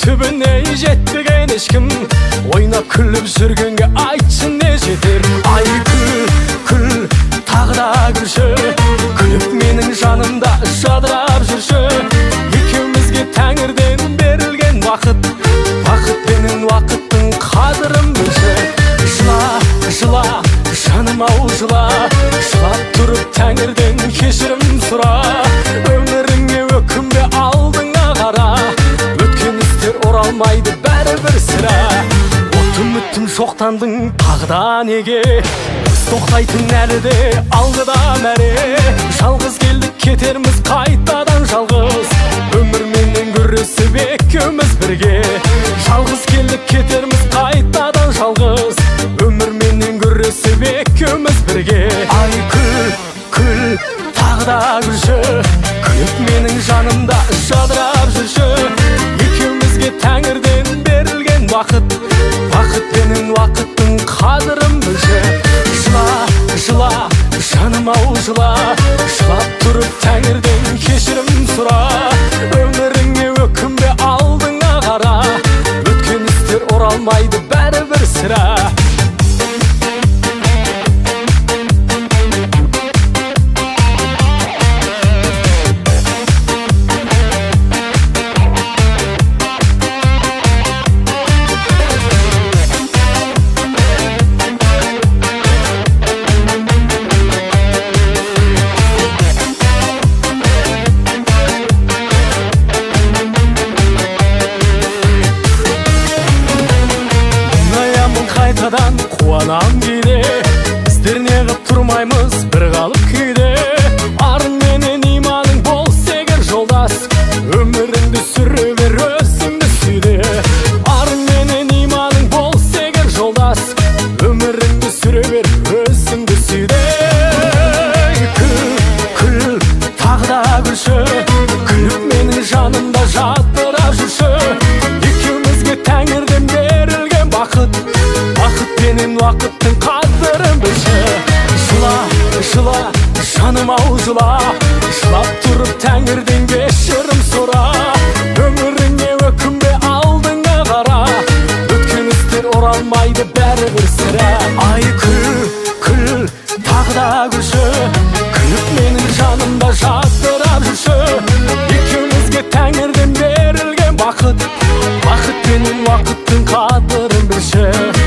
түбіне жетпеген ешкім, ойнап күліп жүргенге айтшы не жетер. Ай күл, тағы да күлші, күліп менің жанымда жадырап жүрші. Екеумізге тәңірден берілген уақыт, бақытпенен уақыттың қадірін білші. Жыла, жаным-ау жыла, жылап тұрып тәңірден кешірім сұра. Өміріңе өкінбе, алдыңа қара, өткен істер оралмайды бәрібір сірә. Үмітім шоқтандың тағы да неге, біз тоқтайтын әлі де алдыда мәре. Жалғыз келдік кетерміз қайтадан жалғыз, өмірменен күресіп екеуміз бірге. Жалғыз келдік кетерміз қайтадан жалғыз, өмірменен күресіп екеуміз бірге. Ай күл, тағы да күлші, күліп менің жанымда жадырап жүрші. Екеумізге тәңірден берілген уақыт, бақытпенен уақыттың қадірін білші. Жыла, жаным-ау жыла, жылап тұрып тәңірден кешірім сұра. Өміріңе өкінбе, алдыңа қара, өткен істер оралмайды бәрібір сірә. Қайтадан қуанам кейде, біздер неғып тұрмаймыз бір қалып күйде. Арың менен иманың болса егер жолдас, өміріңді сүре бер, өзіңді сүйде. Арың менен иманың болса егер жолдас, өміріңді сүре бер, өзіңді сүйде. Күл, тағы да күлші, күліп менің жанымда жадырап жүрші. Екеумізге тәңірден берілген бақыт, бақытпенен уақыттың қадірін білші. Жыла, жаным-ау жыла, жылап тұрып тәңірден кешірім сұра. Өміріңе өкінбе, алдыңа қара, өткен істер оралмайды бәрібір сірә. Ай күл, тағы да күлші, күліп менің жанымда жадырап жүрші. Екеумізге тәңірден берілген бақыт, бақытпенен уақыттың қадірін білші.